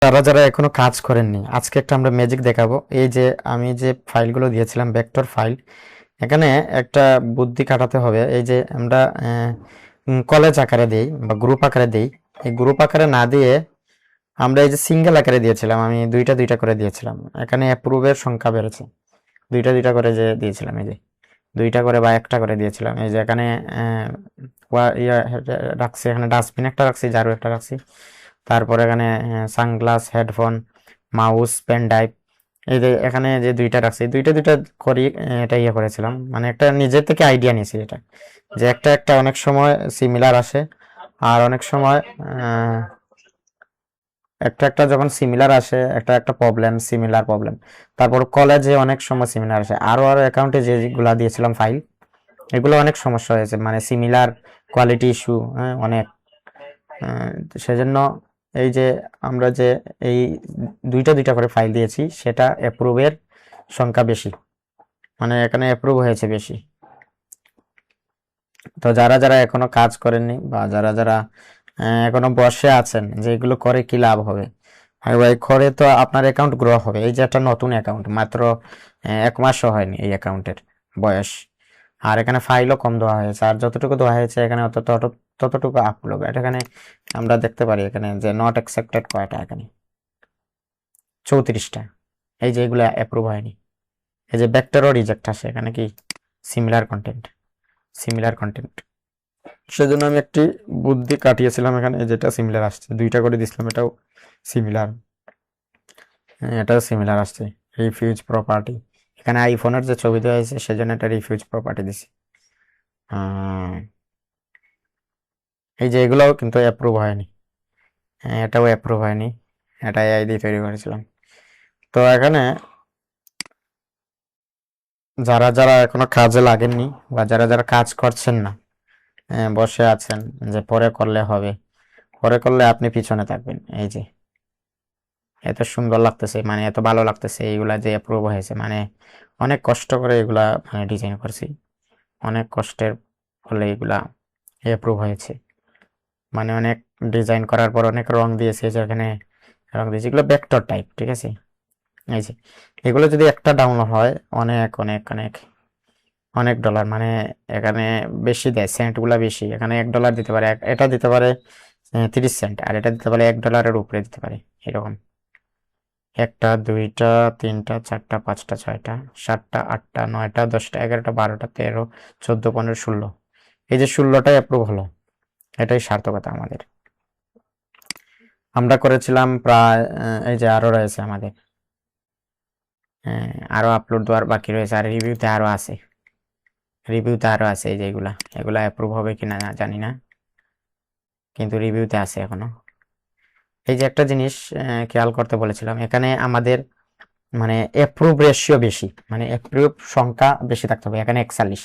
যারা যারা এখনো কাজ করেননি, আজকে একটা আমরা ম্যাজিক দেখাবো। এই যে আমি যে ফাইলগুলো দিয়েছিলাম ভেক্টর ফাইল, এখানে একটা বুদ্ধি খাটাতে হবে। এই যে আমরা কলেজ আকারে দেই বা গ্রুপ আকারে দেই, এই গ্রুপ আকারে না দিয়ে আমরা এই যে সিঙ্গেল আকারে দিয়েছিলাম, আমি দুইটা দুইটা করে দিয়েছিলাম। এখানে অ্যাপ্রুভের সংখ্যা বেড়েছে, দুইটা দুইটা করে যে দিয়েছিলাম, এই যে দুইটা করে বা একটা করে দিয়েছিলাম। এই যে এখানে রাখছি, এখানে ডাস্টবিন একটা রাখছি, ঝাড়ু একটা রাখছি, তারপর এখানে sunglass, headphone, mouse, pen drive, এই যে এখানে যে দুইটা রাখছি, দুইটা দুইটা করি। এটা ইয়ে করেছিলাম, মানে একটা নিজের থেকে আইডিয়া নিয়েছি এটা, যে একটা একটা অনেক সময় সিমিলার আসে, আর অনেক সময় একটা একটা যখন সিমিলার আসে, একটা একটা প্রবলেম, সিমিলার প্রবলেম। তারপর কলেজে অনেক সময় সিমিলার আসে, আরো আরো অ্যাকাউন্টে যেগুলা দিয়েছিলাম ফাইল, এগুলো অনেক সমস্যা হয়েছে, মানে সিমিলার কোয়ালিটি ইস্যু, অনেক। সেজন্য এই যে আমরা যে এই দুইটা দুইটা করে ফাইল দিয়েছি, সেটা অ্যাপ্রুভের সংখ্যা বেশি, মানে এখানে অ্যাপ্রুভ হয়েছে বেশি। তো যারা যারা এখনো কাজ করেননি বা যারা যারা এখনো বসে আছেন যে এগুলো করে কি লাভ হবে, আর ভাই করে তো আপনার অ্যাকাউন্ট গ্রো হবে। এই যে একটা নতুন অ্যাকাউন্ট, মাত্র 1 মাসও হয়নি এই অ্যাকাউন্টের বয়স, আর এখানে ফাইলও কম দেওয়া হয়েছে, আর যতটুকু দেওয়া হয়েছে এখানে ততটুকু আপলোড। এখানে আমরা দেখতে পারি এখানে যে নট অ্যাকসেপ্টেড কয়টা, এখানে 34টা। এই যে এগুলো অ্যাপ্রুভ হয়নি। এই যে ভেক্টরও রিজেক্ট আসে, এখানে কি সিমিলার কন্টেন্ট, সিমিলার কন্টেন্ট। সেজন্য আমি একটি বুদ্ধি কাটিয়েছিলাম, এখানে যেটা সিমিলার আসছে, দুইটা করে দিছিলাম, এটাও সিমিলার, এটাও সিমিলার আসছে। রিফিউজ প্রপার্টি, এখানে আইফোনের যে ছবি দেওয়া হয়েছে সেজন্য এটা রিফিউজ প্রপার্টি দিছি। এই যে এগুলোও কিন্তু অ্যাপ্রুভ হয়নি, এটাও অ্যাপ্রুভ হয়নি, এটা এআই দিয়ে তৈরি করেছিলাম। তো এখানে যারা যারা এখনো কাজে লাগেননি বা যারা যারা কাজ করছেন না, বসে আছেন যে পরে করলে হবে, পরে করলে আপনি পিছনে থাকবেন। এই যে এত সুন্দর লাগতেছে, মানে এত ভালো লাগতেছে এইগুলা যে অ্যাপ্রুভ হয়েছে, মানে অনেক কষ্ট করে এগুলা মানে ডিজাইন করছি, অনেক কষ্টের ফলে এগুলা অ্যাপ্রুভ হয়েছে। মানে অনেক ডিজাইন করার পর অনেক রং দিয়েছে, যেখানে রং দিয়েছে এগুলো ভেক্টর টাইপ, ঠিক আছে। এই যে এগুলো যদি একটা ডাউনলোড হয়, অনেক অনেক অনেক অনেক ডলার, মানে এখানে বেশি দেয়, সেন্টগুলা বেশি। এখানে $1 দিতে পারে, এটা দিতে পারে 30 সেন্ট, আর এটা দিতে পারে $1 উপরে দিতে পারে, এরকম। একটা, দুইটা, তিনটা, চারটা, পাঁচটা, ছয়টা, সাতটা, আটটা, নয়টা, 10টা, 11টা, 12টা, 13, 14, 15, 16, এই যে 16টাই অ্যাপ্রুভ হলো, এটাই সার্থকতা আমাদের। আমরা করেছিলাম প্রায় এই যে আরো রয়েছে আমাদের, আরো আপলোড দেওয়ার বাকি রয়েছে, আর রিভিউতে আরো আছে, রিভিউতে আরো আছে। এই যে এগুলা এগুলা অ্যাপ্রুভ হবে কিনা জানি না, কিন্তু রিভিউতে আছে এখনো। এই যে একটা জিনিস খেয়াল করতে বলেছিলাম, এখানে আমাদের মানে অ্যাপ্রুভ রেশিও বেশি, মানে অ্যাপ্রুভ সংখ্যা বেশি থাকতে হবে, এখানে 41।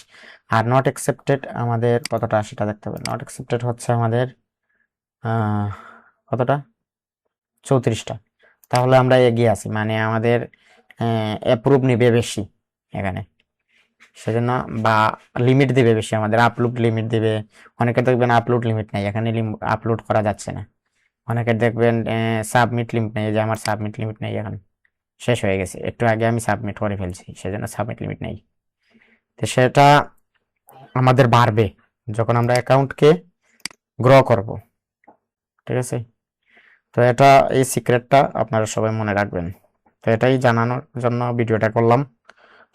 আর নট অ্যাকসেপ্টেড আমাদের কতটা সেটা দেখতে হবে। নট অ্যাকসেপ্টেড হচ্ছে আমাদের কতটা, 34টা। তাহলে আমরা এগিয়ে আছি, মানে আমাদের অ্যাপ্রুভ নিবে বেশি এখানে, সেজন্য বা লিমিট দিবে বেশি, আমাদের আপলোড লিমিট দিবে। অনেকে দেখবেন আপলোড লিমিট নেই, এখানে আপলোড করা যাচ্ছে না। অনেকে দেখবেন সাবমিট লিমিট নেই, যে আমার সাবমিট লিমিট নেই, এখন শেষ হয়ে গেছে, একটু আগে আমি সাবমিট করে ফেলছি, সেজন্য সাবমিট লিমিট নেই। তো সেটা আমাদের বাড়বে যখন আমরা অ্যাকাউন্টকে গ্রো করব, ঠিক আছে। তো এটা, এই সিক্রেটটা আপনারা সবাই মনে রাখবেন। তো এটাই জানানোর জন্য ভিডিওটা করলাম।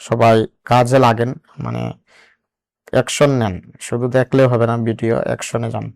সবাই কাজে লাগেন, মানে অ্যাকশন নেন, শুধু দেখলেও হবে না, ভিডিও অ্যাকশনে যান।